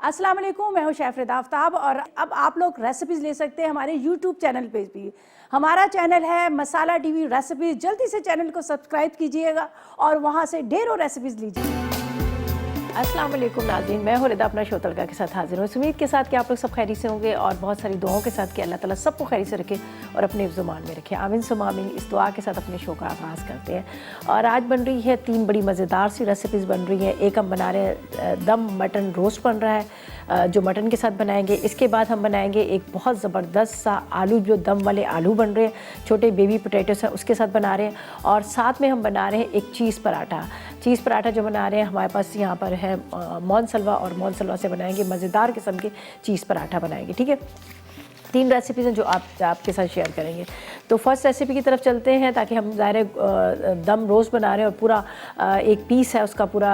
अस्सलाम वालेकुम, मैं हूं शेफ़ रिदा आफ्ताब और अब आप लोग रेसिपीज़ ले सकते हैं हमारे यूट्यूब चैनल पे भी। हमारा चैनल है मसाला टीवी रेसिपीज़। जल्दी से चैनल को सब्सक्राइब कीजिएगा और वहां से ढेरों रेसिपीज़ लीजिए। अस्सलाम वालेकुम नाज़रीन, मैं हूं रिदा अपना शो तड़का के साथ हाजिर हूँ। इस उम्मीद के साथ कि आप लोग सब खैरी से होंगे और बहुत सारी दुआओं के साथ कि अल्लाह ताला सबको खैरी से रखे और अपने ज़ुबान में रखे। आमीन सुम्मा आमीन। इस दुआ के साथ अपने शो का आगाज़ करते हैं और आज बन रही है 3 बड़ी मज़ेदार सी रेसिपीज़ बन रही हैं। एक हम बना रहे हैं दम मटन रोस्ट बन रहा है जो मटन के साथ बनाएंगे। इसके बाद हम बनाएंगे एक बहुत ज़बरदस्त सा आलू, जो दम वाले आलू बन रहे हैं, छोटे बेबी पोटैटोस हैं उसके साथ बना रहे हैं। और साथ में हम बना रहे हैं एक चीज़ पराठा जो बना रहे हैं हमारे पास यहाँ पर है मौन सलवा, और मौन सलवा से बनाएंगे मज़ेदार किस्म के चीज़ पराठा बनाएंगे। ठीक है, 3 रेसिपीज़ हैं जो आपके साथ शेयर करेंगे। तो फर्स्ट रेसिपी की तरफ चलते हैं ताकि हम ज़ाहिर दम रोस्ट बना रहे हैं और पूरा एक पीस है उसका पूरा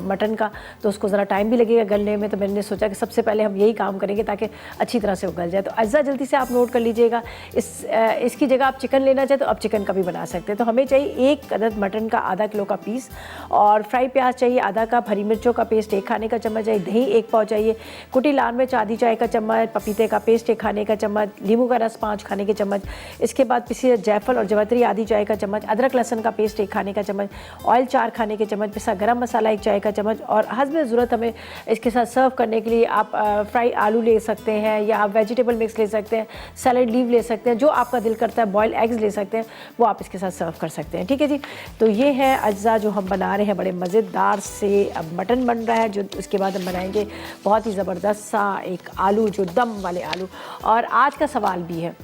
मटन का, तो उसको ज़रा टाइम भी लगेगा गलने में। तो मैंने सोचा कि सबसे पहले हम यही काम करेंगे ताकि अच्छी तरह से उगल जाए। तो अज्जा जल्दी से आप नोट कर लीजिएगा। इसकी जगह आप चिकन लेना चाहें तो आप चिकन का भी बना सकते हैं। तो हमें चाहिए 1 अदद मटन का आधा किलो का पीस, और फ्राई प्याज चाहिए आधा कप, हरी मिर्चों का पेस्ट 1 खाने का चम्मच चाहिए, दही 1 पाव चाहिए, कुटी लाल मिर्च आधी चाय का चम्मच, पपीते का पेस्ट 1 खाने का चम्मच, नींबू का रस 5 खाने के चम्मच। इसके बाद पिसी जायफल और जवतरी आधी चाय का चम्मच, अदरक लहसुन का पेस्ट 1 खाने का चम्मच, ऑयल 4 खाने के चम्मच, पिसा गरम मसाला 1 चाय का चम्मच। और हस्ब ज़रूरत हमें इसके साथ सर्व करने के लिए आप फ्राई आलू ले सकते हैं या आप वेजिटेबल मिक्स ले सकते हैं, सैलड लीव ले सकते हैं, जो आपका दिल करता है, बॉयल एग्स ले सकते हैं, वो आप इसके साथ सर्व कर सकते हैं। ठीक है जी, तो ये है अज्जा जो हम बना रहे हैं बड़े मज़ेदार से। अब मटन बन रहा है, जो उसके बाद हम बनाएंगे बहुत ही ज़बरदस्त सा एक आलू, जो दम वाले आलू। और आज का सवाल भी है,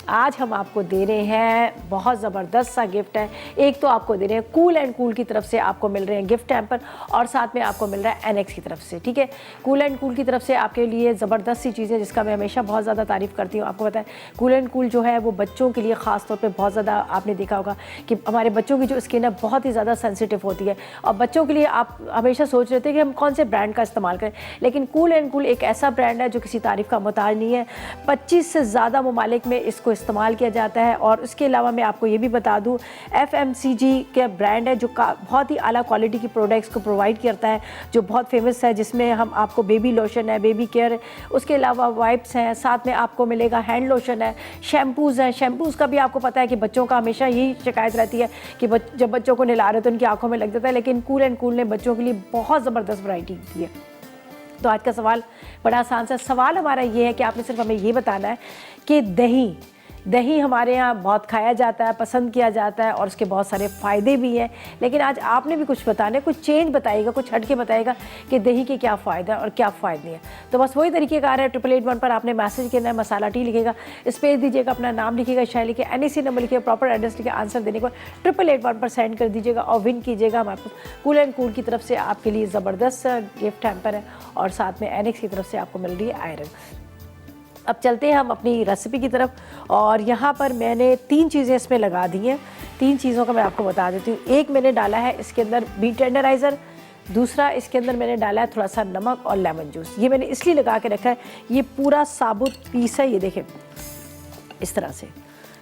आज हम आपको दे रहे हैं बहुत ज़बरदस्त सा गिफ्ट है। एक तो आपको दे रहे हैं कूल एंड कूल की तरफ से आपको मिल रहे हैं गिफ्ट हैम्पर, और साथ में आपको मिल रहा है एनेक्स की तरफ से। ठीक है, कूल एंड कूल की तरफ से आपके लिए ज़बरदस्त सी चीज़ें जिसका मैं हमेशा बहुत ज़्यादा तारीफ़ करती हूँ। आपको पता है कूल एंड कूल जो है वो बच्चों के लिए ख़ास तौर पर बहुत ज़्यादा, आपने देखा होगा कि हमारे बच्चों की जो स्किन है बहुत ही ज़्यादा सेंसिटिव होती है, और बच्चों के लिए आप हमेशा सोच रहे थे कि हम कौन से ब्रांड का इस्तेमाल करें, लेकिन कूल एंड कूल एक ऐसा ब्रांड है जो किसी तारीफ़ का मोहताज नहीं है। 25 से ज़्यादा ममालिक में इसको इस्तेमाल किया जाता है। और उसके अलावा मैं आपको ये भी बता दूं, FMCG के ब्रांड है जो बहुत ही आला क्वालिटी की प्रोडक्ट्स को प्रोवाइड करता है, जो बहुत फेमस है, जिसमें हम आपको बेबी लोशन है, बेबी केयर है, उसके अलावा वाइप्स हैं, साथ में आपको मिलेगा हैंड लोशन है, शैम्पूज़ हैं। शैम्पूज़ का भी आपको पता है कि बच्चों का हमेशा यही शिकायत रहती है कि जब बच्चों को नहला रहे तो उनकी आंखों में लग जाता है, लेकिन कूल एंड कूल ने बच्चों के लिए बहुत ज़बरदस्त वैरायटी दी है। तो आज का सवाल बड़ा आसान सा सवाल हमारा ये है कि आपने सिर्फ हमें ये बताना है कि दही हमारे यहाँ बहुत खाया जाता है, पसंद किया जाता है और उसके बहुत सारे फ़ायदे भी हैं, लेकिन आज आपने भी कुछ बताना है, कुछ चेंज बताइएगा, कुछ हट के बताइएगा कि दही के क्या फ़ायदा और क्या फ़ायदे हैं। तो बस वही तरीक़ेकार है। 888 पर आपने मैसेज करना है, मसाला टी लिखेगा, स्पेस दीजिएगा, अपना नाम लिखिएगा, शायद लिखिए, NEC नंबर लिखिए, प्रॉपर एड्रेस लिखिए, आंसर देने को 888 पर सेंड कर दीजिएगा और विन कीजिएगा। हमारे पास कूल एंड कूल की तरफ से आपके लिए ज़बरदस्त गिफ्ट हैम्पर है, और साथ में एनेक्स की तरफ से आपको मिल रही है आयरन। अब चलते हैं हम अपनी रेसिपी की तरफ, और यहाँ पर मैंने 3 चीज़ें इसमें लगा दी हैं। 3 चीज़ों का मैं आपको बता देती हूँ। एक मैंने डाला है इसके अंदर मीट टेंडराइज़र, दूसरा इसके अंदर मैंने डाला है थोड़ा सा नमक और लेमन जूस। ये मैंने इसलिए लगा के रखा है, ये पूरा साबुत पीस है, ये देखें इस तरह से।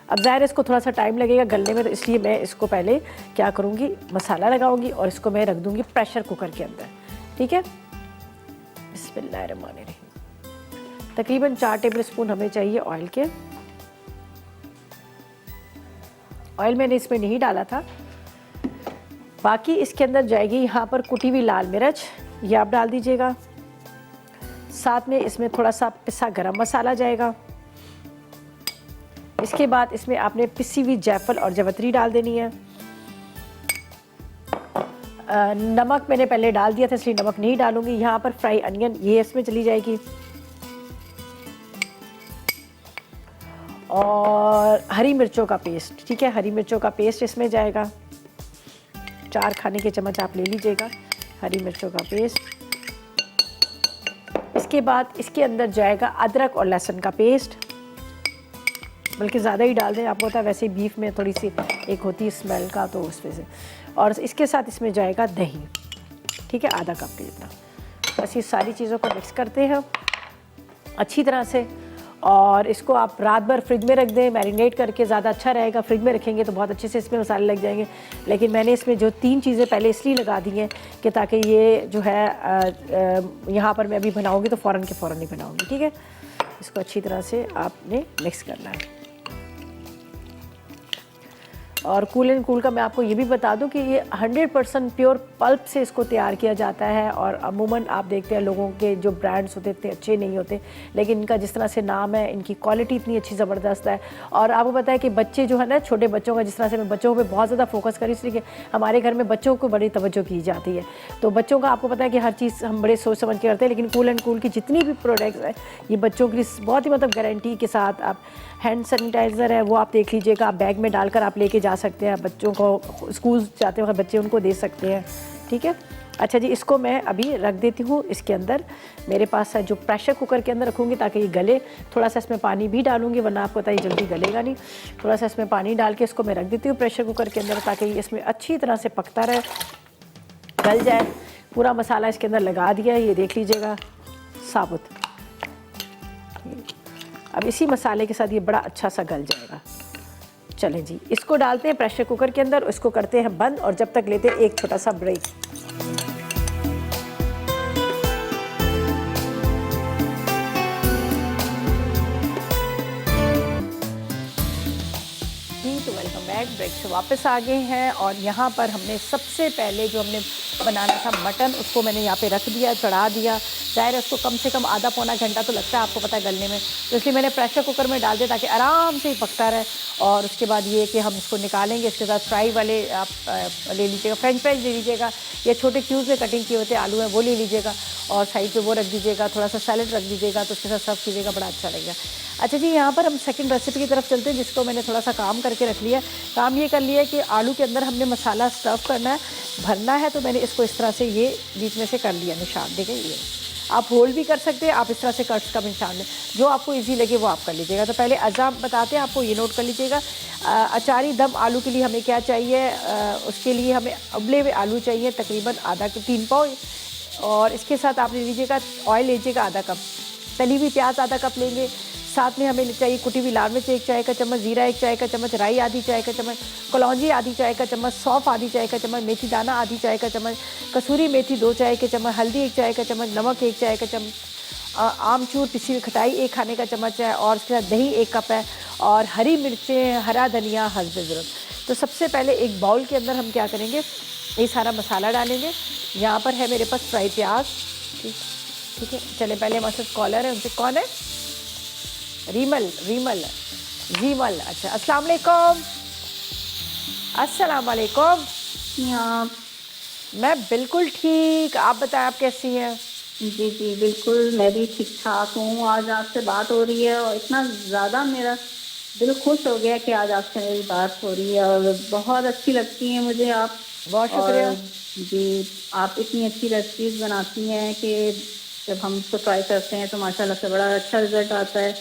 अब ज़ाहिर इसको थोड़ा सा टाइम लगेगा गलने में, तो इसलिए मैं इसको पहले क्या करूँगी, मसाला लगाऊँगी और इसको मैं रख दूँगी प्रेशर कुकर के अंदर। ठीक है, बिस्मिल्लाहिर्रहमानिर्रहीम। तकरीबन 4 टेबल स्पून हमें चाहिए ऑयल के। ऑयल मैंने इसमें नहीं डाला था, बाकी इसके अंदर जाएगी यहाँ पर कुटी हुई लाल मिर्च, ये आप डाल दीजिएगा। साथ में इसमें थोड़ा सा पिसा गरम मसाला जाएगा। इसके बाद इसमें आपने पिसी हुई जायफल और जवतरी डाल देनी है। नमक मैंने पहले डाल दिया था इसलिए नमक नहीं डालूंगी। यहाँ पर फ्राई अनियन ये इसमें चली जाएगी, और हरी मिर्चों का पेस्ट। ठीक है, हरी मिर्चों का पेस्ट इसमें जाएगा, 4 खाने के चम्मच आप ले लीजिएगा हरी मिर्चों का पेस्ट। इसके बाद इसके अंदर जाएगा अदरक और लहसुन का पेस्ट, बल्कि ज़्यादा ही डाल दें, आपको पता है वैसे ही बीफ में थोड़ी सी एक होती है स्मेल का, तो उस वजह से। और इसके साथ इसमें जाएगा दही, ठीक है, आधा कप के जितना। बस ये सारी चीज़ों को मिक्स करते हैं अच्छी तरह से, और इसको आप रात भर फ्रिज में रख दें, मैरिनेट करके ज़्यादा अच्छा रहेगा। फ्रिज में रखेंगे तो बहुत अच्छे से इसमें मसाले लग जाएंगे। लेकिन मैंने इसमें जो 3 चीज़ें पहले इसलिए लगा दी हैं कि ताकि ये जो है यहाँ पर मैं अभी बनाऊँगी तो फ़ौरन के फ़ौरन नहीं बनाऊँगी, ठीक है। इसको अच्छी तरह से आपने मिक्स करना है। और कूल एंड कूल का मैं आपको ये भी बता दूं कि ये 100% प्योर पल्प से इसको तैयार किया जाता है। और अमूमन आप देखते हैं लोगों के जो ब्रांड्स होते इतने अच्छे नहीं होते, लेकिन इनका जिस तरह से नाम है, इनकी क्वालिटी इतनी अच्छी ज़बरदस्त है। और आपको पता है कि बच्चे जो है ना, छोटे बच्चों का, जिस तरह से मैं बच्चों पे बहुत ज़्यादा फोकस करी, इसलिए कि हमारे घर में बच्चों को बड़ी तवज्जो की जाती है। तो बच्चों का आपको पता है कि हर चीज़ हम बड़े सोच समझ के करते हैं, लेकिन कूल एंड कूल की जितनी भी प्रोडक्ट्स हैं ये बच्चों के लिए बहुत ही मतलब गारंटी के साथ। आप हैंड सैनिटाइज़र है वो आप देख लीजिएगा, आप बैग में डालकर आप लेके जा सकते हैं, बच्चों को स्कूल जाते वक्त बच्चे उनको दे सकते हैं, ठीक है। अच्छा जी, इसको मैं अभी रख देती हूँ इसके अंदर। मेरे पास है जो प्रेशर कुकर के अंदर रखूँगी ताकि ये गले। थोड़ा सा इसमें पानी भी डालूँगी वरना आपको पता है जल्दी गलेगा नहीं। थोड़ा सा इसमें पानी डाल के इसको मैं रख देती हूँ प्रेशर कुकर के अंदर ताकि ये इसमें अच्छी तरह से पकता रहे, गल जाए। पूरा मसाला इसके अंदर लगा दिया है, ये देख लीजिएगा साबुत। अब इसी मसाले के साथ ये बड़ा अच्छा सा गल जाएगा। चलें जी, इसको डालते हैं प्रेशर कुकर के अंदर, इसको करते हैं बंद और जब तक लेते हैं एक छोटा सा ब्रेक। तो वेलकम बैक। ब्रेक से वापस आ गए हैं और यहाँ पर हमने सबसे पहले जो हमने बनाना था मटन, उसको मैंने यहाँ पे रख दिया, चढ़ा दिया। ज़ाहिर है उसको कम से कम आधा पौना घंटा तो लगता है, आपको पता है गलने में, तो इसलिए मैंने प्रेशर कुकर में डाल दिया ताकि आराम से ही पकता रहे। और उसके बाद ये कि हम इसको निकालेंगे। इसके साथ फ्राई वाले आप ले लीजिएगा, फ्रेंच फ्राइज ले लीजिएगा, या छोटे क्यूब्स में कटिंग किए होते आलू हैं वो ले लीजिएगा और साइड पे वो रख दीजिएगा। थोड़ा सा सैलेड रख दीजिएगा तो उसके साथ सर्व कीजिएगा, बड़ा अच्छा लगेगा। अच्छा जी, यहाँ पर हम सेकंड रेसिपी की तरफ चलते हैं, जिसको मैंने थोड़ा सा काम करके रख लिया। काम ये कर लिया कि आलू के अंदर हमने मसाला स्टफ़ करना है, भरना है। तो मैंने इसको इस तरह से ये बीच में से कर लिया निशान, देखें ये। आप होल्ड भी कर सकते हैं, आप इस तरह से कट्स का निशान लें, जो आपको इजी लगे वो आप कर लीजिएगा। तो पहले अज़ा बताते हैं आपको, ये नोट कर लीजिएगा। अचारी दम आलू के लिए हमें क्या चाहिए, उसके लिए हमें उबले हुए आलू चाहिए तकरीबन आधा के 3 पाव। और इसके साथ आप ले लीजिएगा ऑयल, लीजिएगा आधा कप, तली हुई प्याज आधा कप लेंगे। साथ में हमें चाहिए कुटी हुई लाल मिर्च 1 चाय का चम्मच, ज़ीरा 1 चाय का चम्मच, राई आधी चाय का चम्मच, कलौंजी आधी चाय का चम्मच, सौंफ आधी चाय का चम्मच, मेथी दाना आधी चाय का चम्मच, कसूरी मेथी 2 चाय के चम्मच, हल्दी 1 चाय का चम्मच, नमक 1 चाय का चम्मच, आमचूर पिसी हुई खटाई 1 खाने का चम्मच है, और इसके साथ दही 1 कप है, और हरी मिर्चें, हरा धनिया हस्ब ज़रूरत। तो सबसे पहले एक बाउल के अंदर हम क्या करेंगे, ये सारा मसाला डालेंगे। यहाँ पर है मेरे पास फ्राई प्याज, ठीक है। चले पहले हमारे साथ कॉलर है, उनसे कौन है, रीमल जीमल। अच्छा, अस्सलाम वालेकुम। अस्सलाम वालेकुम। मैं बिल्कुल ठीक, आप बताएं आप कैसी हैं। जी जी बिल्कुल, मैं भी ठीक ठाक हूँ। आज आपसे बात हो रही है और इतना ज़्यादा मेरा दिल खुश हो गया कि आज आपसे मेरी बात हो रही है, और बहुत अच्छी लगती हैं मुझे आप। बहुत शुक्रिया जी, आप इतनी अच्छी रेसिपीज़ बनाती हैं कि जब हम इसको ट्राई करते हैं तो माशाल्लाह से बड़ा अच्छा रिजल्ट आता है।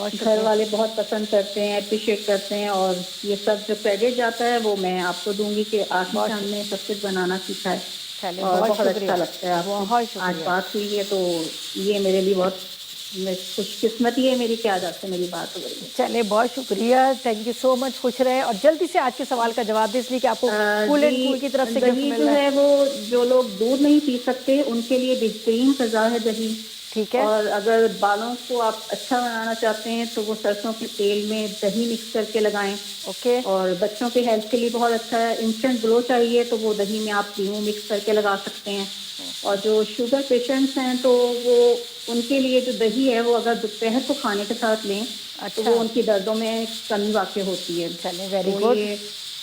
घर वाले बहुत पसंद करते हैं, अप्रिशिएट करते हैं, और ये सब जो क्रेडिट जाता है वो मैं आपको दूंगी कि आपने हमने सब कुछ बनाना सीखा है और बहुत अच्छा लगता है आपको। आज बात हुई है तो ये मेरे लिए बहुत खुशकिस्मती है मेरी कि आज आपसे मेरी बात हो रही है। चले, बहुत शुक्रिया, थैंक यू सो मच। खुश रहे और जल्दी से आज के सवाल का जवाब दे, इसलिए कि आपको कूल एंड कूल की तरफ से गिफ्ट मिल रहा है। वो जो लोग दूध नहीं पी सकते उनके लिए बेहतरीन सजा है दही, ठीक है। और अगर बालों को आप अच्छा बनाना चाहते हैं तो वो सरसों के तेल में दही मिक्स करके लगाएं। ओके। और बच्चों के हेल्थ के लिए बहुत अच्छा है। इंस्टेंट ग्लो चाहिए तो वो दही में आप नींबू मिक्स करके लगा सकते हैं। और जो शुगर पेशेंट्स हैं तो वो उनके लिए जो दही है वो अगर दोपहर को खाने के साथ लें तो वो उनकी दर्दों में कमी वाक़ई होती है। चलें, वेरी गुड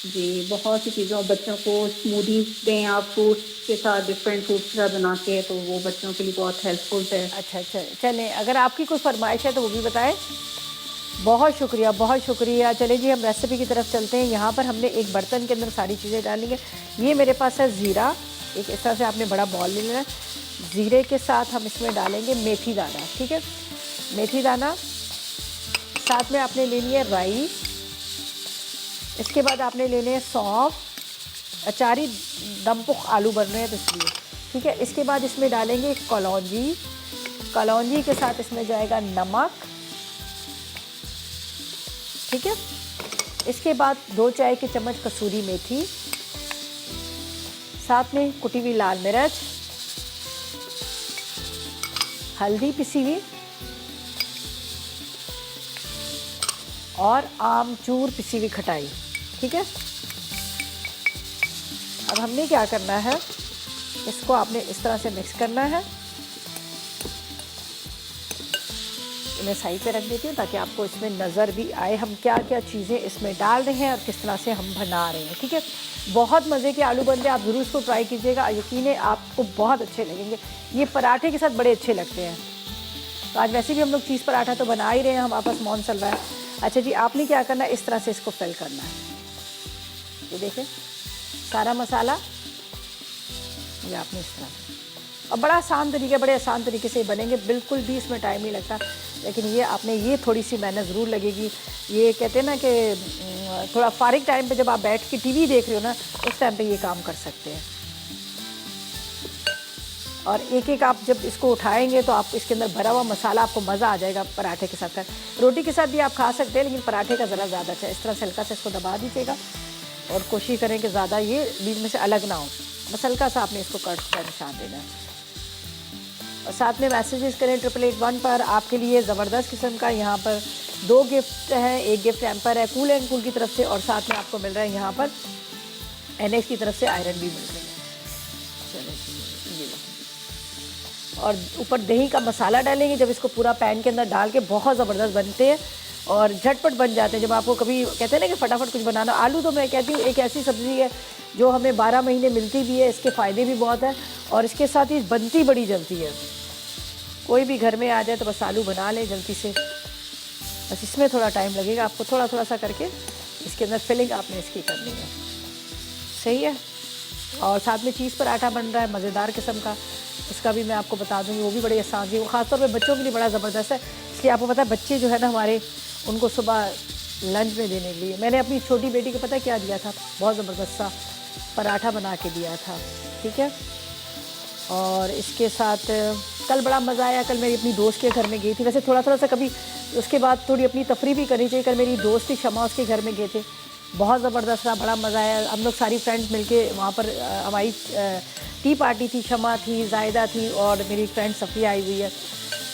जी। बहुत सी चीज़ों, बच्चों को स्मूदी दें आप फ्रूट्स के साथ, डिफरेंट फ्रूट्स के साथ बना के, तो वो बच्चों के लिए बहुत हेल्पफुल है। अच्छा, चलें, अगर आपकी कोई फरमाइश है तो वो भी बताएं। बहुत शुक्रिया, बहुत शुक्रिया। चले जी, हम रेसिपी की तरफ चलते हैं। यहाँ पर हमने एक बर्तन के अंदर सारी चीज़ें डाली हैं। ये मेरे पास है ज़ीरा, एक इस तरह से आपने बड़ा बॉल ले लेना है। ज़ीरे के साथ हम इसमें डालेंगे मेथी दाना, ठीक है, मेथी दाना। साथ में आपने लेनी है राई, इसके बाद आपने लेने हैं सौंफ, अचारी दमपुख आलू बन रहे हैं तो इसलिए, ठीक है। इसके बाद इसमें डालेंगे कलौंजी, कलौंजी के साथ इसमें जाएगा नमक, ठीक है। इसके बाद 2 चाय के चम्मच कसूरी मेथी, साथ में कुटी हुई लाल मिर्च, हल्दी पिसी हुई और आमचूर पिसी हुई खटाई, ठीक है। अब हमने क्या करना है, इसको आपने इस तरह से मिक्स करना है। मैं साइड पे रख देती हूँ ताकि आपको इसमें नज़र भी आए हम क्या क्या चीज़ें इसमें डाल रहे हैं और किस तरह से हम बना रहे हैं, ठीक है। बहुत मज़े के आलू बनते हैं, आप ज़रूर इसको ट्राई कीजिएगा, यकीन है आपको बहुत अच्छे लगेंगे। ये पराठे के साथ बड़े अच्छे लगते हैं। तो आज वैसे भी हम लोग चीज़ पराठा तो बना ही रहे हैं, हमारे पास मौन चल रहा है। अच्छा जी, आपने क्या करना है, इस तरह से इसको फिल करना है। ये देखें सारा मसाला ये आपने इस तरह से, और बड़ा आसान तरीके, बड़े आसान तरीके से बनेंगे, बिल्कुल भी इसमें टाइम नहीं लगता। लेकिन ये आपने ये थोड़ी सी मेहनत ज़रूर लगेगी। ये कहते हैं ना कि थोड़ा फारिग टाइम पे जब आप बैठ के टीवी देख रहे हो ना, उस टाइम पे ये काम कर सकते हैं। और एक एक आप जब इसको उठाएंगे तो आप इसके अंदर भरा हुआ मसाला, आपको मज़ा आ जाएगा पराठे के साथ। रोटी के साथ भी आप खा सकते हैं, लेकिन पराठे का ज़रा ज़्यादा अच्छा है। इस तरह से हल्का से इसको दबा दीजिएगा और कोशिश करें कि ज़्यादा ये बीच में से अलग ना हो, बस हल्का सा आपने इसको कट का निशान देना है। और साथ में मैसेजेस करें 8881 पर, आपके लिए ज़बरदस्त किस्म का यहाँ पर 2 गिफ्ट हैं। एक गिफ्ट हैम्पर है कूल एंड कूल की तरफ से, और साथ में आपको मिल रहा है यहाँ पर NX की तरफ से आयरन भी मिल रही है। चलो ये और ऊपर दही का मसाला डालेंगे। जब इसको पूरा पैन के अंदर डाल के बहुत ज़बरदस्त बनते हैं और झटपट बन जाते हैं। जब आपको कभी कहते हैं ना कि फटाफट कुछ बनाना, आलू तो मैं कहती हूँ एक ऐसी सब्ज़ी है जो हमें 12 महीने मिलती भी है, इसके फ़ायदे भी बहुत हैं और इसके साथ ही बनती बड़ी जल्दी है। कोई भी घर में आ जाए तो बस आलू बना लें जल्दी से, बस इसमें थोड़ा टाइम लगेगा आपको, थोड़ा थोड़ा सा करके इसके अंदर फिलिंग आपने इसकी करनी है, सही है। और साथ में चीज़ पराठा बन रहा है मज़ेदार किस्म का, उसका भी मैं आपको बता दूँगी, वो भी बड़ी आसान थी। वो ख़ासतौर पे बच्चों के लिए बड़ा ज़बरदस्त है, इसलिए आपको पता है बच्चे जो है ना हमारे, उनको सुबह लंच में देने के लिए मैंने अपनी छोटी बेटी को पता क्या दिया था, बहुत ज़बरदस्त सा पराठा बना के दिया था, ठीक है। और इसके साथ कल बड़ा मज़ा आया, कल मेरी अपनी दोस्त के घर में गई थी। वैसे थोड़ा थोड़ा सा कभी उसके बाद थोड़ी अपनी तफरी भी करनी चाहिए। कल मेरी दोस्त थी शमा, उसके घर में गए थे, बहुत ज़बरदस्त था, बड़ा मज़ा आया। हम लोग सारी फ्रेंड्स मिलके वहाँ पर हमारी टी पार्टी थी, शमा थी, जायदा थी और मेरी फ्रेंड सफ़िया आई हुई है।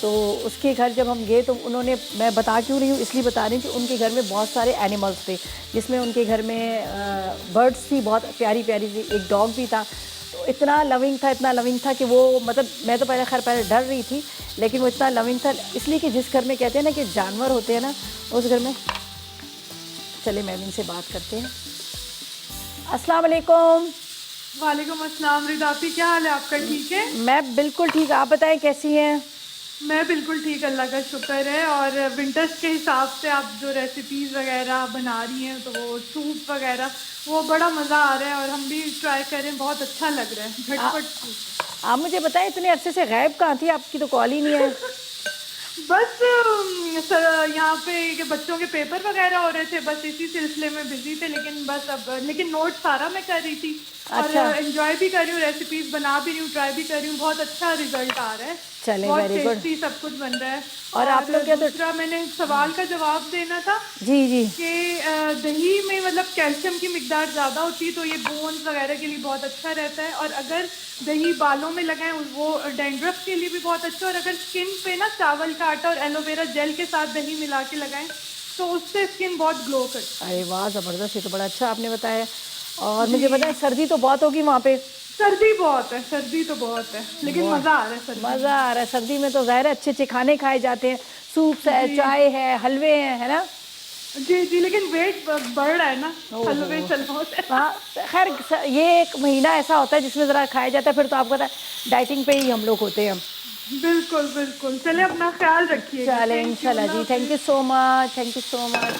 तो उसके घर जब हम गए तो उन्होंने, मैं बता क्यों रही हूँ, इसलिए बता रही हूँ कि उनके घर में बहुत सारे एनिमल्स थे, जिसमें उनके घर में बर्ड्स थी बहुत प्यारी प्यारी सी, एक डॉग भी था। तो इतना लविंग था, इतना लविंग था कि वो, मतलब मैं तो पहले डर रही थी, लेकिन वो इतना लविंग था, इसलिए कि जिस घर में कहते हैं ना कि जानवर होते हैं ना, उस घर में। चले मैम इनसे बात करते हैं। अस्सलाम वालेकुम। वालेकुम अस्सलाम। रिदाफी, क्या हाल है आपका? ठीक है? मैं बिल्कुल ठीक, आप बताएं कैसी हैं? मैं बिल्कुल ठीक, अल्लाह का शुक्र है। और विंटर्स के हिसाब से आप जो रेसिपीज़ वगैरह बना रही हैं, तो वो सूप वगैरह, वो बड़ा मज़ा आ रहा है और हम भी ट्राई करें, बहुत अच्छा लग रहा है, झटपट। आप मुझे बताएं इतने अरसे से गायब कहाँ थी, आपकी तो कॉल ही नहीं है। बस सर यहाँ पे के बच्चों के पेपर वगैरह हो रहे थे, बस इसी सिलसिले में बिजी थे। लेकिन नोट सारा मैं कर रही थी। अच्छा। और एंजॉय भी कर रही हूँ, रेसिपीज बना भी रही हूँ, ट्राई भी कर रही हूँ, बहुत अच्छा रिजल्ट आ रहा है। चलें, बहुत वेरी गुड। टेस्टी सब कुछ बन रहा है। और आप लोग क्या, तो दूसरा मैंने सवाल का जवाब देना था जी जी कि दही में मतलब कैल्शियम की मिकदार ज़्यादा होती है, तो ये बोन्स वगैरह के लिए बहुत अच्छा रहता है। और अगर दही बालों में लगाएं, वो डैंड्रफ के लिए भी बहुत अच्छा। और अगर स्किन पे ना चावल का आटा और एलोवेरा जेल के साथ दही मिला के लगाएं, तो उससे स्किन बहुत ग्लो करती है। अरे वाह, ज़बरदस्त, ये तो बड़ा अच्छा आपने बताया। और मुझे बताएं, सर्दी तो बहुत होगी वहाँ पे? सर्दी बहुत है, सर्दी तो बहुत है, लेकिन मज़ा आ रहा है सर्दी। मज़ा आ रहा है सर्दी में, तो ज़ाहिर है अच्छे अच्छे खाने खाए जाते हैं, सूप है, चाय है, हलवे हैं, है ना? जी जी, लेकिन वेट बढ़ रहा है ना हलवे चलो। हाँ खैर, ये एक महीना ऐसा होता है जिसमें ज़रा खाया जाता है, फिर तो आपको पता है डाइटिंग पे ही हम लोग होते हैं। बिल्कुल बिल्कुल, चले अपना ख्याल रखिए। चलें इंशाल्लाह जी, thank you so much, thank you so much.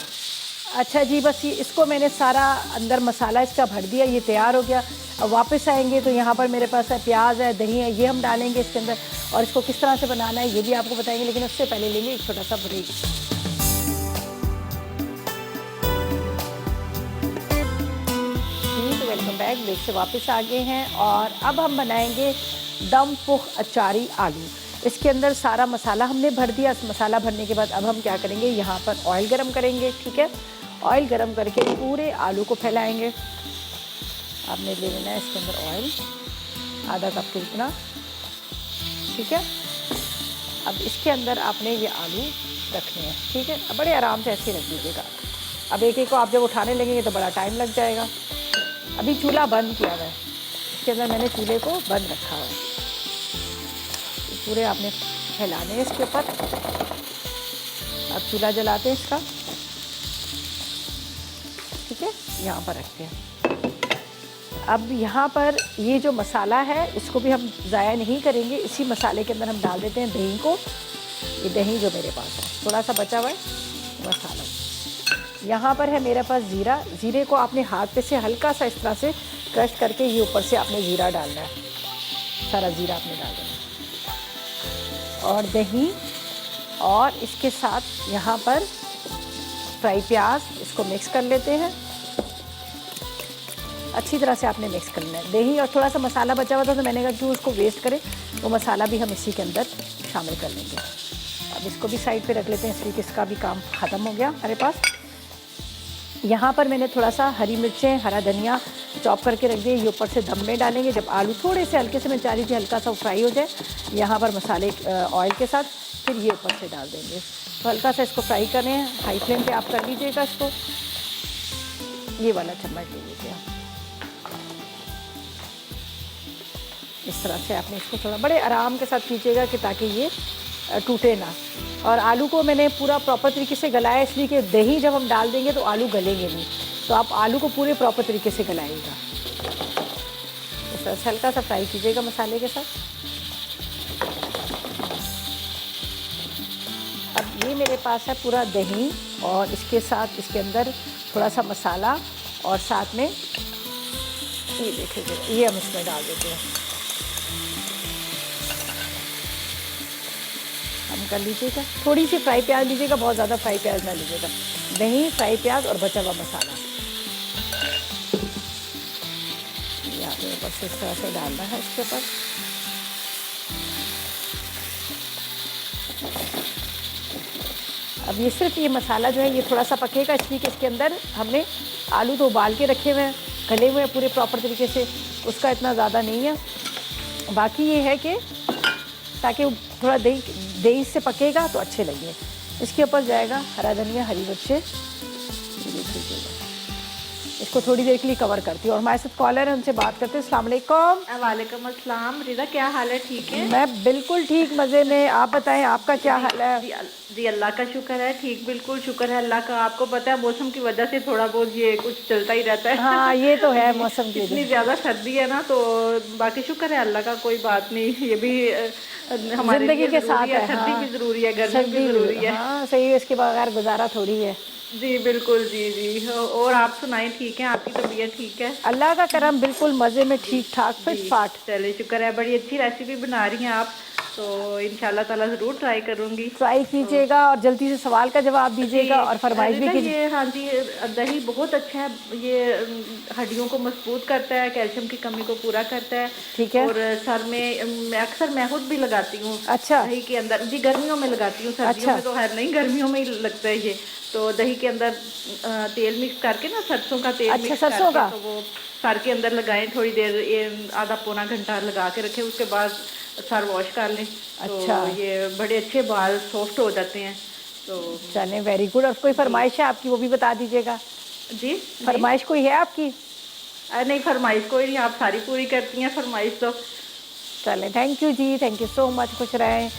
अच्छा जी, बस ये इसको मैंने सारा अंदर मसाला इसका भर दिया, ये तैयार हो गया। अब वापस आएंगे तो यहाँ पर मेरे पास है प्याज है, दही है, ये हम डालेंगे इसके अंदर, और इसको किस तरह से बनाना है ये भी आपको बताएंगे, लेकिन उससे पहले लेंगे एक छोटा सा ब्रेक। जी तो वेलकम बैक, ब्रेक से वापस आ गए हैं और अब हम बनाएंगे दम पुख अचारी आलू। इसके अंदर सारा मसाला हमने भर दिया। मसाला भरने के बाद अब हम क्या करेंगे, यहाँ पर ऑयल गरम करेंगे। ठीक है, ऑयल गरम करके पूरे आलू को फैलाएंगे। आपने ले लेना है इसके अंदर ऑयल, आधा कप के इतना। ठीक है, अब इसके अंदर आपने ये आलू रखने हैं। ठीक है, अब बड़े आराम से ऐसे रख दीजिएगा। अब एक एक को आप जब उठाने लगेंगे तो बड़ा टाइम लग जाएगा। अभी चूल्हा बंद किया हुआ है, इसके अंदर मैंने चूल्हे को बंद रखा हुआ है। पूरे आपने फैलाने हैं इसके ऊपर। अब चूल्हा जलाते हैं इसका। ठीक है, यहाँ पर रखते हैं। अब यहाँ पर ये जो मसाला है इसको भी हम ज़ाया नहीं करेंगे, इसी मसाले के अंदर हम डाल देते हैं दही को। ये दही जो मेरे पास है, थोड़ा सा बचा हुआ है मसाला। यहाँ पर है मेरे पास ज़ीरा। ज़ीरे को आपने हाथ पे से हल्का सा इस तरह से क्रश करके ये ऊपर से आपने ज़ीरा डालना है, सारा ज़ीरा आपने डाल देना। और दही, और इसके साथ यहाँ पर फ्राई प्याज, इसको मिक्स कर लेते हैं। अच्छी तरह से आपने मिक्स करना है। दही और थोड़ा सा मसाला बचा हुआ था तो मैंने कहा कि उसको वेस्ट करें, वो मसाला भी हम इसी के अंदर शामिल कर लेंगे। अब इसको भी साइड पे रख लेते हैं, इसलिए कि इसका भी काम ख़त्म हो गया हमारे पास। यहाँ पर मैंने थोड़ा सा हरी मिर्चें, हरा धनिया चॉप करके रख दिए, ये ऊपर से दम में डालेंगे। जब आलू थोड़े से हल्के से, मैं चाह रही थी हल्का सा फ्राई हो जाए यहाँ पर मसाले ऑयल के साथ, फिर ये ऊपर से डाल देंगे। तो हल्का सा इसको फ्राई करें, हाई फ्लेम पे आप कर लीजिएगा इसको। ये वाला चम्मच ले लीजिए, इस तरह से आपने इसको थोड़ा बड़े आराम के साथ कीजिएगा कि ताकि ये टूटे ना। और आलू को मैंने पूरा प्रॉपर तरीके से गलाया, इसलिए कि दही जब हम डाल देंगे तो आलू गलेंगे नहीं, तो आप आलू को पूरे प्रॉपर तरीके से गलाइएगा। इस तरह से हल्का सा फ्राई कीजिएगा मसाले के साथ। अब ये मेरे पास है पूरा दही, और इसके साथ इसके अंदर थोड़ा सा मसाला, और साथ में ये देखिए, ये हम इसमें डाल देते हैं। हम कर लीजिएगा, थोड़ी सी फ्राई प्याज लीजिएगा, बहुत ज़्यादा फ्राई प्याज ना लीजिएगा। दही, फ्राई प्याज और बचा हुआ मसाला ये आपने ऊपर से इस तरह से डालना है इसके ऊपर। अब ये सिर्फ ये मसाला जो है ये थोड़ा सा पकेगा, इसलिए कि इसके अंदर हमने आलू तो उबाल के रखे हुए हैं, गले हुए हैं पूरे प्रॉपर तरीके से, उसका इतना ज़्यादा नहीं है। बाकी ये है कि ताकि थोड़ा दही से पकेगा तो अच्छे लगे। इसके ऊपर जाएगा हरा धनिया, हरी मिर्चें, इसको थोड़ी देर के लिए कवर करती हूँ। और हमारे साथ कॉलर है, उनसे बात करते हैं। अस्सलाम वालेकुम। वालेकुम अस्सलाम। रिदा, क्या हाल है? ठीक है? मैं बिल्कुल ठीक, मज़े में। आप बताएं, आपका क्या हाल है? जी अल्लाह का शुक्र है, ठीक, बिल्कुल शुक्र है अल्लाह का। आपको पता है मौसम की वजह से थोड़ा बहुत ये कुछ चलता ही रहता है। हाँ, ये तो है मौसम की इतनी ज़्यादा सर्दी है ना, तो बाकी शुक्र है अल्लाह का, कोई बात नहीं। ये भी हमारे जिंदगी के साथ है। सर्दी हाँ, भी ज़रूरी है, गर्मी भी ज़रूरी है। हाँ सही है, इसके बगैर गुजारा थोड़ी है। जी बिल्कुल, जी जी। और आप सुनाएं, ठीक है? आपकी तबीयत ठीक है? अल्लाह का करम, बिल्कुल मज़े में, ठीक ठाक, फिट फाट। चलिए शुक्र है। बड़ी अच्छी रेसिपी बना रही हैं आप, तो इंशाल्लाह ताला ज़रूर ट्राई करूँगी। ट्राई कीजिएगा और जल्दी से सवाल का जवाब दीजिएगा और फरमाइश भी कीजिए। ये हाँ जी, दही बहुत अच्छा है, ये हड्डियों को मजबूत करता है, कैल्शियम की कमी को पूरा करता है। ठीक है। और सर में मैं अक्सर महूद भी लगाती हूँ। अच्छा। दही के अंदर, जी गर्मियों में लगाती हूँ, सर्दियों में तो है नहीं, गर्मियों में ही लगता है ये। तो दही के अंदर तेल मिक्स करके ना, सरसों का तेल मिक्स सरसों का, तो वो सर के अंदर लगाएं थोड़ी देर, ये आधा पौना घंटा लगा के रखें, उसके बाद सर वॉश कर लें। अच्छा। तो ये बड़े अच्छे बाल सॉफ्ट हो जाते हैं। तो चलें, वेरी गुड। और कोई फरमाइश है आपकी, वो भी बता दीजिएगा। जी, फरमाइश कोई है आपकी? नहीं फरमाइश कोई नहीं, आप सारी पूरी करती हैं फरमाइश तो। चलें, thank you ji, thank you so much, खुश रहें।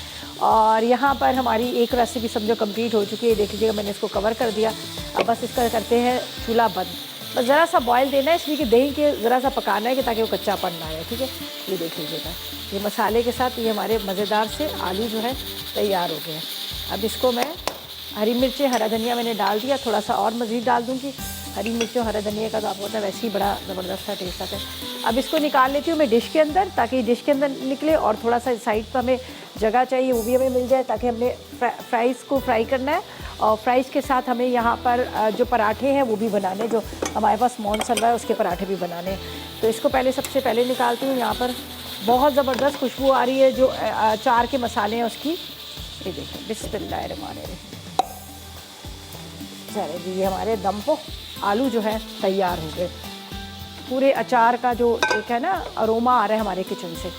और यहाँ पर हमारी एक रेसिपी समझो कंप्लीट हो चुकी है, देख लीजिएगा मैंने इसको कवर कर दिया। अब बस इसका करते हैं चूल्हा बंद, बस ज़रा सा बॉयल देना है, इसलिए कि दही के ज़रा सा पकाना है कि ताकि वो कच्चापन ना आए। ठीक है, ये देख लीजिएगा, ये मसाले के साथ ये हमारे मज़ेदार से आलू जो है तैयार हो गए हैं। अब इसको मैं हरी मिर्चें, हरा धनिया मैंने डाल दिया, थोड़ा सा और मज़ीद डाल दूँगी। हरी मिर्चों, हरा धनिया का तो आपको पता है वैसे ही बड़ा ज़बरदस्त सा टेस्ट आता है। अब इसको निकाल लेती हूँ मैं डिश के अंदर, ताकि डिश के अंदर निकले। और थोड़ा सा साइड पर हमें जगह चाहिए, वो भी हमें मिल जाए, ताकि हमने फ्राइज़ को फ्राई करना है। और फ्राइज़ के साथ हमें यहाँ पर जो पराठे हैं वो भी बनाने, जो हमारे पास मौन चल रहा है उसके पराठे भी बनाने। तो इसको पहले सबसे पहले निकालती हूँ यहाँ पर बहुत ज़बरदस्त खुशबू आ रही है जो अचार के मसाले हैं उसकी। ये देखिए, बिस्मिल्लाहिर्रहमानिर्रहीम। चलिए जी, ये हमारे दम पे आलू जो है तैयार हो गए। पूरे अचार का जो एक है ना अरोमा आ रहा है हमारे किचन से।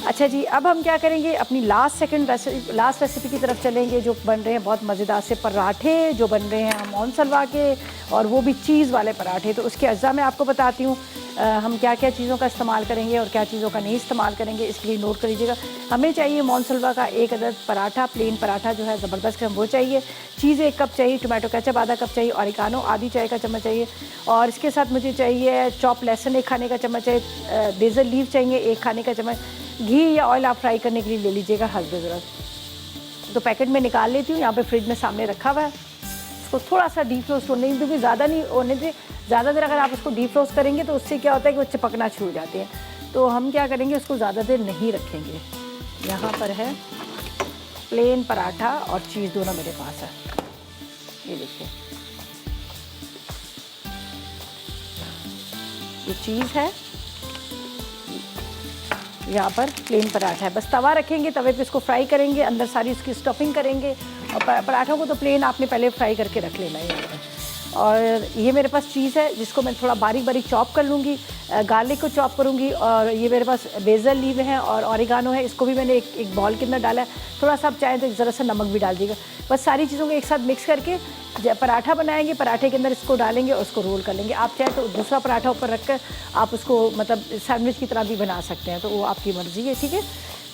अच्छा जी, अब हम क्या करेंगे, अपनी लास्ट रेसिपी की तरफ चलेंगे, जो बन रहे हैं बहुत मज़ेदार से पराठे जो बन रहे हैं मोनसलवा के, और वो भी चीज़ वाले पराठे। तो उसके अज्जा मैं आपको बताती हूँ हम क्या क्या चीज़ों का इस्तेमाल करेंगे और क्या चीज़ों का नहीं इस्तेमाल करेंगे, इसके लिए नोट कर लीजिएगा। हमें चाहिए मोनसलवा का 1 अदद पराठा, प्लेन पराठा जो है ज़बरदस्त किस्म, वो चाहिए। चीज़ 1 कप चाहिए, टोमेटो केचप आधा कप चाहिए, ऑरिगानो आधी चाय का चम्मच चाहिए, और इसके साथ मुझे चाहिए चॉप लहसुन 1 खाने का चम्मच चाहिए, बेसल लीव चाहिए 1 खाने का चम्मच, घी या ऑयल आप फ्राई करने के लिए ले लीजिएगा हस्ब ज़रूरत। तो पैकेट में निकाल लेती हूँ, यहाँ पे फ्रिज में सामने रखा हुआ है। उसको थोड़ा सा डीप रोस्ट होने दें, क्योंकि ज़्यादा नहीं होने दें, ज़्यादा देर अगर आप उसको डीप रोस्ट करेंगे तो उससे क्या होता है कि वो चिपकना शुरू हो जाते हैं। तो हम क्या करेंगे, उसको ज़्यादा देर नहीं रखेंगे। यहाँ पर है प्लेन पराठा और चीज़ दोनों मेरे पास है, ये देखिए, ये चीज़ है, यहाँ पर प्लेन पराठा है। बस तवा रखेंगे, तवे पे इसको फ्राई करेंगे, अंदर सारी उसकी स्टफिंग करेंगे, और पराठों को तो प्लेन आपने पहले फ्राई करके रख लेना है यहाँ पर। और ये मेरे पास चीज़ है जिसको मैं थोड़ा बारीक बारीक चॉप कर लूँगी, गार्लिक को चॉप करूँगी, और ये मेरे पास बेसल लीव है और ऑरिगानो है, इसको भी मैंने एक बॉल के अंदर डाला है। थोड़ा सा आप चाहें तो ज़रा सा नमक भी डाल दीजिएगा। बस सारी चीज़ों को एक साथ मिक्स करके जब पराठा बनाएंगे, पराठे के अंदर इसको डालेंगे और उसको रोल कर लेंगे। आप चाहे तो दूसरा पराठा ऊपर रख कर आप उसको मतलब सैंडविच की तरह भी बना सकते हैं, तो वो आपकी मर्ज़ी है, ठीक है।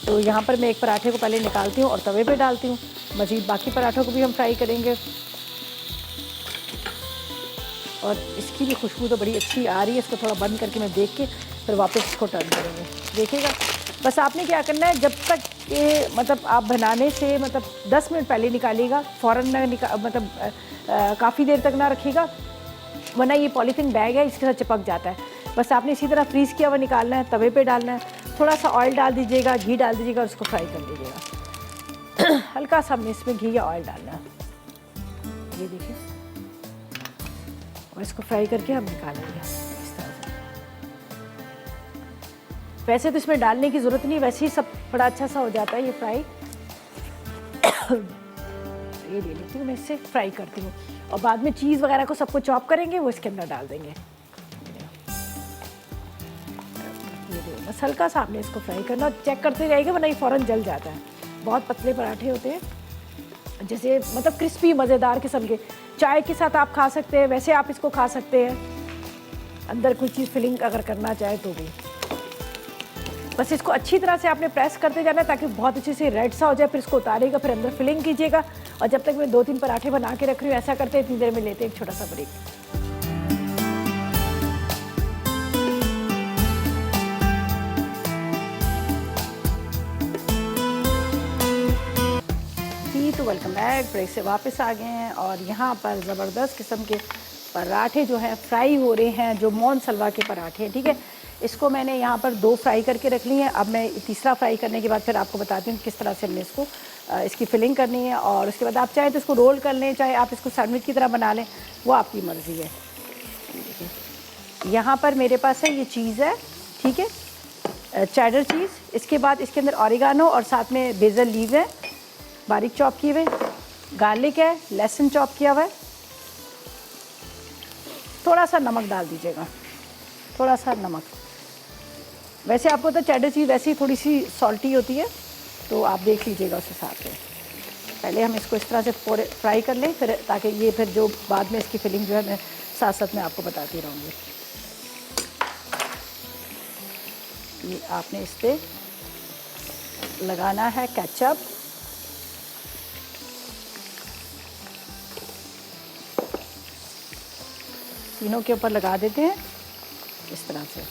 तो यहाँ पर मैं एक पराठे को पहले निकालती हूँ और तवे पे डालती हूँ, मज़ीद बाकी पराठों को भी हम फ्राई करेंगे। और इसकी भी खुशबू तो बड़ी अच्छी आ रही है। इसको थोड़ा बंद करके मैं देख के फिर वापस इसको टर्न करेंगे, देखिएगा। बस आपने क्या करना है, जब तक ये मतलब आप बनाने से मतलब 10 मिनट पहले निकालिएगा, फ़ौरन ना मतलब काफ़ी देर तक ना रखिएगा, वरना ये पॉलीथीन बैग है, इसके साथ चिपक जाता है। बस आपने इसी तरह फ्रीज़ किया हुआ निकालना है, तवे पे डालना है, थोड़ा सा ऑयल डाल दीजिएगा, घी डाल दीजिएगा और उसको फ्राई कर लीजिएगा। हल्का सा हमने इसमें घी या ऑयल डालना है, ये देखिए, और इसको फ्राई करके हम निकालेंगे इस तरह से। वैसे तो इसमें डालने की ज़रूरत नहीं, वैसे ही सब बड़ा अच्छा सा हो जाता है ये फ्राई। ये ले लेती हूँ मैं, इससे फ्राई करती हूँ, और बाद में चीज़ वगैरह को सबको चॉप करेंगे, वो इसके अंदर डाल देंगे। ये बस हल्का सा आपने इसको फ्राई करना, चेक करते जाइएगा वरना ये फ़ौरन जल जाता है। बहुत पतले पराठे होते हैं, जैसे मतलब क्रिस्पी मज़ेदार किस्म के, चाय के साथ आप खा सकते हैं, वैसे आप इसको खा सकते हैं, अंदर कोई चीज़ फिलिंग अगर करना चाहे तो भी। बस इसको अच्छी तरह से आपने प्रेस करते जाना है ताकि बहुत अच्छे से रेड सा हो जाए, फिर इसको उतारिएगा, फिर अंदर फिलिंग कीजिएगा। और जब तक मैं 2-3 पराठे बना के रख रही हूँ, ऐसा करते हैं, इतनी देर में लेते हैं एक छोटा सा ब्रेक। तो वेलकम बैक, ब्रेक से वापस आ गए हैं, और यहाँ पर ज़बरदस्त किस्म के पराठे जो हैं फ्राई हो रहे हैं, जो मोनसलवा के पराठे हैं, ठीक है। इसको मैंने यहाँ पर 2 फ्राई करके रख ली हैं। अब मैं तीसरा फ्राई करने के बाद फिर आपको बताती हूँ किस तरह से हमने इसको इसकी फिलिंग करनी है। और उसके बाद आप चाहें तो इसको रोल कर लें, चाहे आप इसको सैंडविच की तरह बना लें, वो आपकी मर्ज़ी है। यहाँ पर मेरे पास है ये चीज़ है, ठीक है, चेडर चीज़। इसके बाद इसके अंदर ऑरिगानो और साथ में बेसल लीव है बारीक चॉप किए हुए, गार्लिक है, लहसुन चॉप किया हुआ है, थोड़ा सा नमक डाल दीजिएगा, थोड़ा सा नमक। वैसे आपको तो चेडर चीज़ वैसे ही थोड़ी सी सॉल्टी होती है, तो आप देख लीजिएगा उस हिसाब से। पहले हम इसको इस तरह से पूरे फ्राई कर लें, फिर ताकि ये फिर जो बाद में इसकी फिलिंग जो है मैं साथ साथ में आपको बताती रहूँगी। ये आपने इस पर लगाना है केचप, तीनों के ऊपर लगा देते हैं इस तरह से।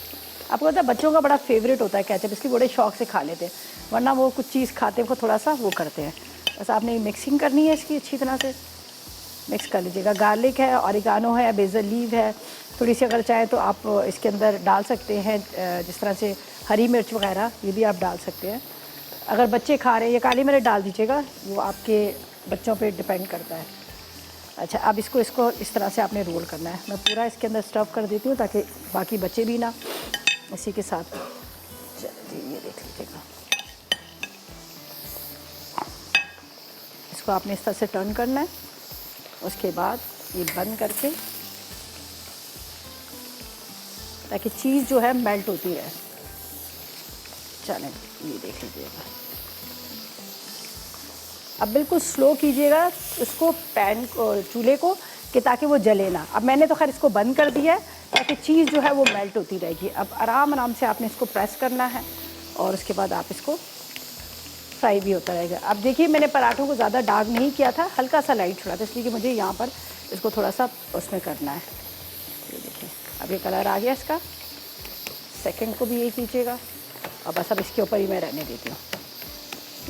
आपको पता है बच्चों का बड़ा फेवरेट होता है केचप, इसलिए बड़े शौक से खा लेते हैं, वरना वो कुछ चीज़ खाते हैं को थोड़ा सा वो करते हैं। बस आपने मिक्सिंग करनी है इसकी, अच्छी तरह से मिक्स कर लीजिएगा। गार्लिक है, ऑरिगानो है, बेसल लीव है, थोड़ी सी अगर चाहे तो आप इसके अंदर डाल सकते हैं, जिस तरह से हरी मिर्च वगैरह ये भी आप डाल सकते हैं। अगर बच्चे खा रहे हैं या काली मिर्च डाल दीजिएगा, वो आपके बच्चों पे डिपेंड करता है। अच्छा, अब इसको इस तरह से आपने रोल करना है। मैं पूरा इसके अंदर स्टफ़ कर देती हूँ ताकि बाकी बचे भी ना इसी के साथ। चलिए ये देख लीजिएगा, इसको आपने इस तरह से टर्न करना है। उसके बाद ये बंद करके, ताकि चीज़ जो है मेल्ट होती रहे। चलें ये देख लीजिएगा। अब बिल्कुल स्लो कीजिएगा इसको, पैन को, चूल्हे को, कि ताकि वो जले ना। अब मैंने तो खैर इसको बंद कर दिया है ताकि चीज़ जो है वो मेल्ट होती रहेगी। अब आराम आराम से आपने इसको प्रेस करना है और उसके बाद आप इसको फ्राई भी होता रहेगा। अब देखिए मैंने पराठों को ज़्यादा डार्क नहीं किया था, हल्का सा लाइट छोड़ा था, इसलिए कि मुझे यहाँ पर इसको थोड़ा सा उसमें करना है। ये देखिए अब ये कलर आ गया इसका। सेकंड को भी ये कीजिएगा और बस अब इसके ऊपर ही मैं रहने देती हूँ।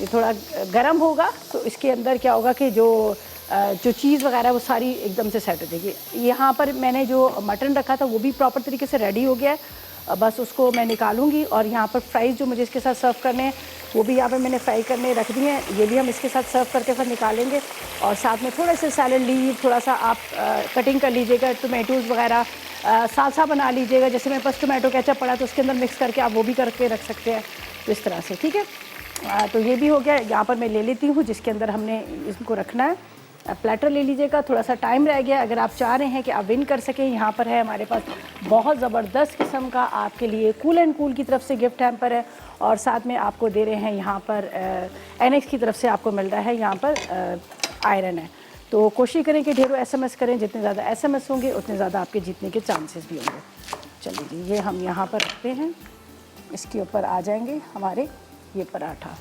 ये थोड़ा गर्म होगा तो इसके अंदर क्या होगा कि जो चीज़ वगैरह वो सारी एकदम से सेट हो जाएगी। यहाँ पर मैंने जो मटन रखा था वो भी प्रॉपर तरीके से रेडी हो गया है। बस उसको मैं निकालूंगी और यहाँ पर फ्राइज़ जो मुझे इसके साथ सर्व करने हैं वो भी यहाँ पर मैंने फ्राई करने रख दिए हैं। ये भी हम इसके साथ सर्व करके फिर निकालेंगे। और साथ में थोड़े से सैलड लीव, थोड़ा सा आप कटिंग कर लीजिएगा, टोमेटोज़ वगैरह, सालसा बना लीजिएगा। जैसे मेरे पास टोमेटो केचप पड़ा तो उसके अंदर मिक्स करके आप वो भी करके रख सकते हैं, तो इस तरह से। ठीक है, तो ये भी हो गया। यहाँ पर मैं ले लेती हूँ जिसके अंदर हमने इसको रखना है। प्लेटर ले लीजिएगा। थोड़ा सा टाइम रह गया, अगर आप चाह रहे हैं कि आप विन कर सकें, यहाँ पर है हमारे पास बहुत ज़बरदस्त किस्म का आपके लिए कूल एंड कूल की तरफ से गिफ्ट हैम्पर है। और साथ में आपको दे रहे हैं यहाँ पर एनएक्स की तरफ से आपको मिल रहा है यहाँ पर आयरन है। तो कोशिश करें कि ढेरों एसएमएस करें, जितने ज़्यादा एसएमएस होंगे उतने ज़्यादा आपके जीतने के चांसेस भी होंगे। चलिए जी, ये हम यहाँ पर रखते हैं, इसके ऊपर आ जाएंगे हमारे ये पराठा।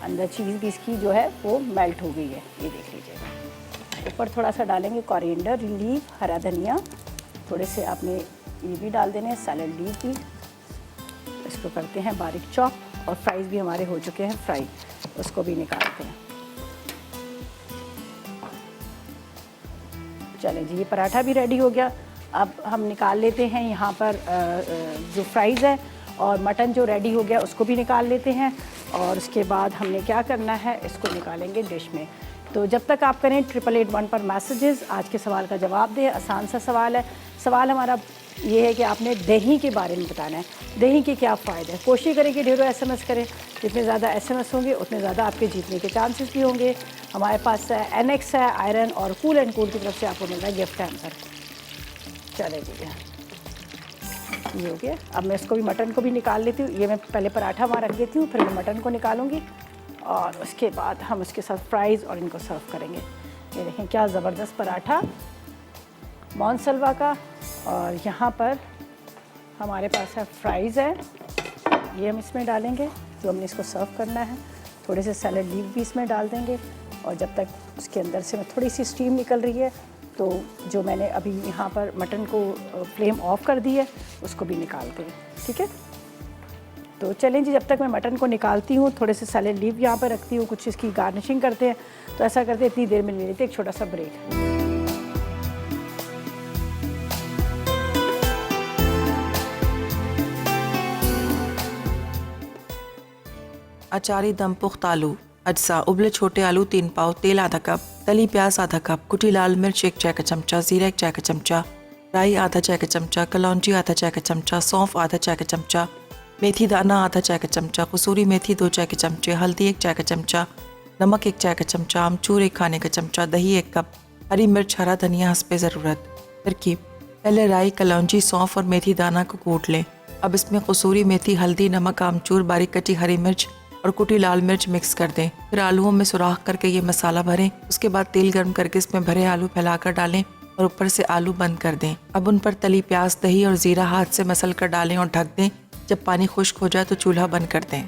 अंदर चीज़ भी इसकी जो है वो मेल्ट हो गई है, ये देख लीजिएगा। ऊपर थोड़ा सा डालेंगे कोरिएंडर लीफ, हरा धनिया, थोड़े से आपने ये भी डाल देने हैं, सैलड लीफ भी। इसको करते हैं बारीक चॉप। और फ्राइज़ भी हमारे हो चुके हैं फ्राई, उसको भी निकालते हैं। चलें जी, ये पराठा भी रेडी हो गया। अब हम निकाल लेते हैं यहाँ पर जो फ्राइज़ है, और मटन जो रेडी हो गया उसको भी निकाल लेते हैं। और उसके बाद हमने क्या करना है, इसको निकालेंगे डिश में। तो जब तक आप करें 8881 पर मैसेजेस, आज के सवाल का जवाब दें। आसान सा सवाल है। सवाल हमारा ये है कि आपने दही के बारे में बताना है, दही के क्या फ़ायदे हैं। कोशिश करें कि ढेरों एसएमएस करें, जितने ज़्यादा एसएमएस होंगे उतने ज़्यादा आपके जीतने के चांसेस भी होंगे। हमारे पास एनएक्स है, आयरन और कूल एंड कूल की तरफ से आपको मिल रहा है गिफ्ट हैम्पर। चले जी, ये हो गया। अब मैं इसको भी, मटन को भी निकाल लेती हूँ। ये मैं पहले पराठा वहाँ रख देती हूँ, फिर मैं मटन को निकालूंगी और उसके बाद हम इसके साथ फ्राइज़ और इनको सर्व करेंगे। ये देखें क्या ज़बरदस्त पराठा मोनसलवा का। और यहाँ पर हमारे पास है फ्राइज़ है, ये हम इसमें डालेंगे जो हमने इसको सर्व करना है। थोड़े से सैलड लीफ भी इसमें डाल देंगे। और जब तक उसके अंदर से मैं थोड़ी सी स्टीम निकल रही है, तो जो मैंने अभी यहाँ पर मटन को फ्लेम ऑफ कर दी है उसको भी निकालते हैं। ठीक है, तो चलें जी, जब तक मैं मटन को निकालती हूँ, थोड़े से सैलड लीफ यहाँ पर रखती हूँ, कुछ इसकी गार्निशिंग करते हैं। तो ऐसा करते हैं, इतनी देर में ले लेते हैं एक छोटा सा ब्रेक। अचारी दम पुख्त आलू। अज्जा: उबले छोटे आलू 3 पाव, तेल आधा कप, तली प्याज आधा कप, कुटी लाल मिर्च 1 चाय का चमचा, जीरा 1 चाय का चमचा, राई आधा चाय का चमचा, कलौंजी आधा चाय का चमचा, सौंफ आधा चाय का चमचा, मेथी दाना आधा चाय का चमचा, कसूरी मेथी 2 चाय के चमचे, हल्दी 1 चाय का चमचा, नमक 1 चाय का चमचा, अमचूर 1 खाने का चमचा, दही 1 कप, हरी मिर्च, हरा धनिया हस्बे ज़रूरत। तरकीब: पहले राई, कलौंजी, सौंफ और मेथी दाना को कूट लें। अब इसमें कसूरी मेथी, हल्दी, नमक, आमचूर, बारीक कटी हरी मिर्च और कुटी लाल मिर्च मिक्स कर दें। फिर आलूओं में सुराख करके ये मसाला भरें। उसके बाद तेल गर्म करके इसमें भरे आलू फैलाकर डालें और ऊपर से आलू बंद कर दें। अब उन पर तली प्याज, दही और ज़ीरा हाथ से मसल कर डालें और ढक दें। जब पानी खुश्क हो जाए तो चूल्हा बंद कर दें।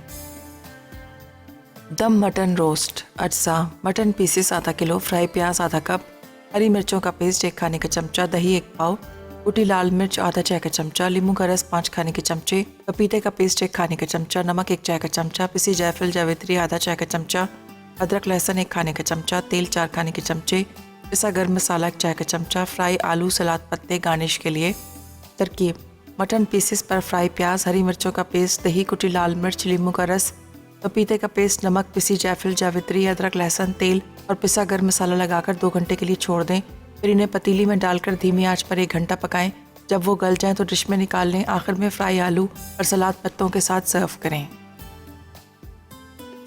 दम मटन रोस्ट। अज्जा: मटन पीसेस आधा किलो, फ्राई प्याज आधा कप, हरी मिर्चों का पेस्ट 1 खाने का चमचा, दही 1 पाव, कुटी लाल मिर्च आधा चाय का चमचा, नींबू का रस 5 खाने के चमचे, पपीते का पेस्ट 1 खाने का चमचा, नमक 1 चाय का चमचा, पिसी जायफल जावित्री आधा चाय का चमचा, अदरक लहसुन 1 खाने का चमचा, तेल 4 खाने के चमचे, पिसा गर्म मसाला 1 चाय का चमचा, फ्राई आलू, सलाद पत्ते गार्निश के लिए। तरकीब: मटन पीसेस पर फ्राई प्याज, हरी मिर्चों का पेस्ट, दही, कुटी लाल मिर्च, नींबू का रस, पपीते का पेस्ट, नमक, पिसी जायफल, जावित्री, अदरक, लहसुन, तेल और पिसा गर्म मसाला लगाकर 2 घंटे के लिए छोड़ दें। फिर इन्हें पतीली में डालकर धीमी आंच पर 1 घंटा पकाएं। जब वो गल जाएं तो डिश में निकाल लें। आखिर में फ्राई आलू और सलाद पत्तों के साथ सर्व करें।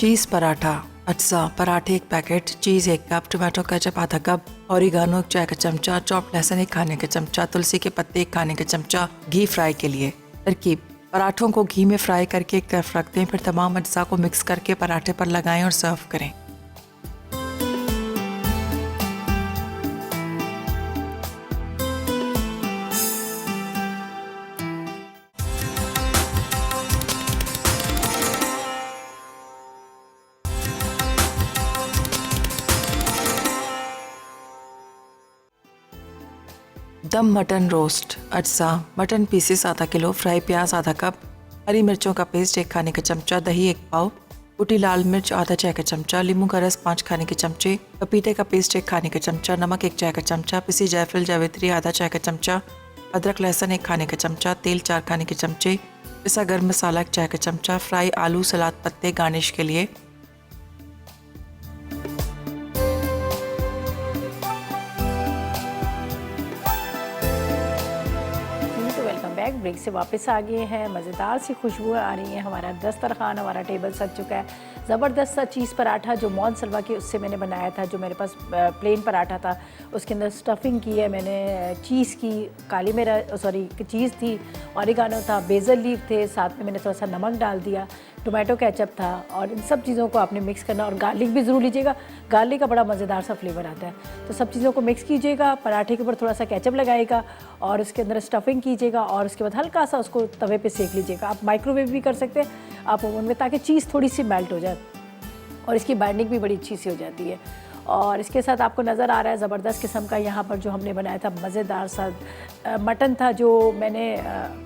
चीज़ पराठा। अज्जा पराठे 1 पैकेट, चीज़ 1 कप, टोमेटो केचप आधा कप, ऑरिगानो 1 चाय का चमचा, चॉप्ड लहसुन 1 खाने का चमचा, तुलसी के पत्ते 1 खाने का चमचा, घी फ्राई के लिए। तरकीब: पराठों को घी में फ्राई करके एक तरफ रख दें। फिर तमाम अज्जा को मिक्स करके पराठे पर लगाएं और सर्व करें। दम मटन रोस्ट। अज्जा: मटन पीसेस आधा किलो, फ्राई प्याज आधा कप, हरी मिर्चों का पेस्ट 1 खाने का चमचा, दही 1 पाव, कुटी लाल मिर्च आधा चाय का चमचा, नींबू का रस 5 खाने के चमचे, पपीते का पेस्ट 1 खाने का चमचा, नमक 1 चाय का चमचा, पिसी जायफल, जावित्री आधा चाय का चमचा, अदरक लहसुन 1 खाने का चमचा, तेल 4 खाने के चमचे, पिसा गर्म मसाला 1 चाय का चमचा, फ्राई आलू, सलाद पत्ते गार्निश के लिए। ब्रेक से वापस आ गए हैं। मज़ेदार सी खुशबू आ रही है। हमारा दस्तरखान, हमारा टेबल सज चुका है। ज़बरदस्त सा चीज़ पराठा जो मौन सलवा के उससे मैंने बनाया था, जो मेरे पास प्लेन पराठा था, उसके अंदर स्टफिंग की है मैंने, चीज़ की, काली मिर्च सॉरी चीज़ थी, ऑरिगानो था, बेसल लीफ थे, साथ में मैंने थोड़ा सा नमक डाल दिया, टोमेटो केचप था, और इन सब चीज़ों को आपने मिक्स करना। और गार्लिक भी ज़रूर लीजिएगा, गार्लिक का बड़ा मज़ेदार सा फ्लेवर आता है। तो सब चीज़ों को मिक्स कीजिएगा, पराठे के ऊपर थोड़ा सा केचप लगाइएगा और उसके अंदर स्टफिंग कीजिएगा और उसके बाद हल्का सा उसको तवे पे सेक लीजिएगा। आप माइक्रोवेव भी कर सकते हैं, आप ओवन में, ताकि चीज़ थोड़ी सी मेल्ट हो जाए और इसकी बाइंडिंग भी बड़ी अच्छी सी हो जाती है। और इसके साथ आपको नज़र आ रहा है ज़बरदस्त किस्म का यहाँ पर जो हमने बनाया था मज़ेदार सा मटन था, जो मैंने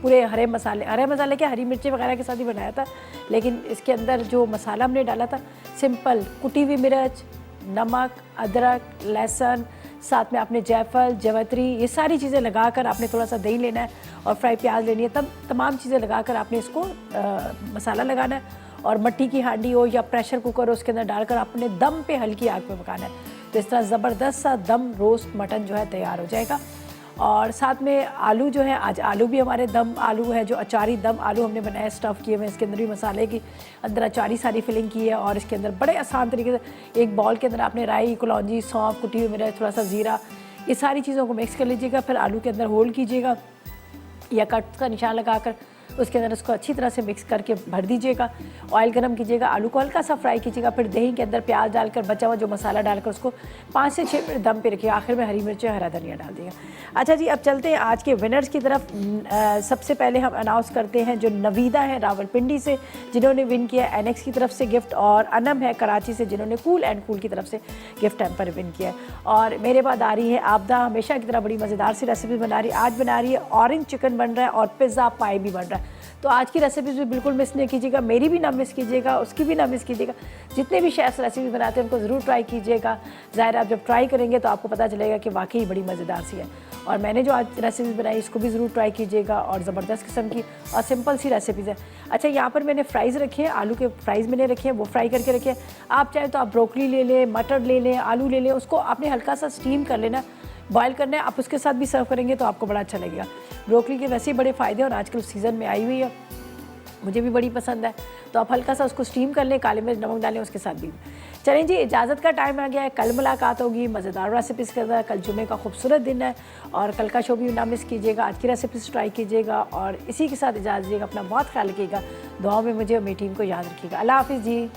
पूरे हरे मसाले के हरी मिर्ची वगैरह के साथ ही बनाया था। लेकिन इसके अंदर जो मसाला हमने डाला था, सिंपल कुटी हुई मिर्च, नमक, अदरक, लहसुन, साथ में आपने जायफल, जावित्री, ये सारी चीज़ें लगाकर आपने थोड़ा सा दही लेना है और फ्राई प्याज लेनी है। तब तमाम चीज़ें लगाकर आपने इसको मसाला लगाना है और मट्टी की हांडी हो या प्रेशर कुकर हो, उसके अंदर डालकर आपने दम पे हल्की आग पे पकाना है। तो इस तरह ज़बरदस्त सा दम रोस्ट मटन जो है तैयार हो जाएगा। और साथ में आलू जो है, आज आलू भी हमारे दम आलू है, जो अचारी दम आलू हमने बनाया, स्टफ़ किए हुए, इसके अंदर भी मसाले की अंदर अचारी सारी फिलिंग की है। और इसके अंदर बड़े आसान तरीके से एक बॉल के अंदर आपने राई, कलौंजी, सौंफ, कुटी हुई मिर्च, थोड़ा सा ज़ीरा, ये सारी चीज़ों को मिक्स कर लीजिएगा। फिर आलू के अंदर होल्ड कीजिएगा या कट का निशान लगाकर उसके अंदर उसको अच्छी तरह से मिक्स करके भर दीजिएगा। ऑयल गरम कीजिएगा, आलू को हल्का सा फ्राई कीजिएगा, फिर दही के अंदर प्याज डालकर बचा हुआ जो मसाला डालकर उसको 5 से 6 मिनट दम पे रखिए। आखिर में हरी मिर्च, हरा धनिया डाल दिएगा। अच्छा जी, अब चलते हैं आज के विनर्स की तरफ। सबसे पहले हम अनाउंस करते हैं जो नवीदा है रावलपिंडी से, जिन्होंने विन किया एनेक्स की तरफ से गिफ्ट, और अनम है कराची से, जिन्होंने कूल एंड कूल की तरफ से गिफ्ट हैम्पर विन किया है। और मेरे बाद आ रही है आबदा, हमेशा की तरह बड़ी मज़ेदार सी रेसिपी बना रही है। आज बना रही है ऑरेंज चिकन बन रहा है और पिज़्ज़ा पाई भी बन रहा है। तो आज की रेसिपीज़ भी बिल्कुल मिस नहीं कीजिएगा, मेरी भी ना मिस कीजिएगा, उसकी भी ना मिस कीजिएगा। जितने भी शेफ्स रेसिपी बनाते हैं उनको ज़रूर ट्राई कीजिएगा। ज़ाहिर आप जब ट्राई करेंगे तो आपको पता चलेगा कि वाकई बड़ी मज़ेदार सी है। और मैंने जो आज रेसिपी बनाई इसको भी ज़रूर ट्राई कीजिएगा, और ज़बरदस्त किस्म की और सिंपल सी रेसिपीज़ है। अच्छा, यहाँ पर मैंने फ्राइज़ रखे हैं, आलू के फ्राइज़ मैंने रखे हैं, वो फ्राई करके रखे हैं। आप चाहें तो आप ब्रोकली ले लें, मटर ले लें, आलू ले लें, उसको आपने हल्का सा स्टीम कर लेना, बॉयल करना है। आप उसके साथ भी सर्व करेंगे तो आपको बड़ा अच्छा लगेगा। ब्रोकली के वैसे ही बड़े फ़ायदे और आजकल सीज़न में आई हुई है, मुझे भी बड़ी पसंद है। तो आप हल्का सा उसको स्टीम कर लें, काले मिर्च नमक डालें उसके साथ भी। चलें जी, इजाज़त का टाइम आ गया है। कल मुलाकात होगी मज़ेदार रेसिपीज़ के साथ। कल जुमे का खूबसूरत दिन है और कल का शो भी ना मिस कीजिएगा। आज की रेसिपीज़ ट्राई कीजिएगा और इसी के साथ इजाज़त दीजिएगा। अपना बहुत ख्याल रखिएगा, दुआओं में मुझे और मेरी टीम को याद रखिएगा। अल्लाह हाफ़िज़ जी।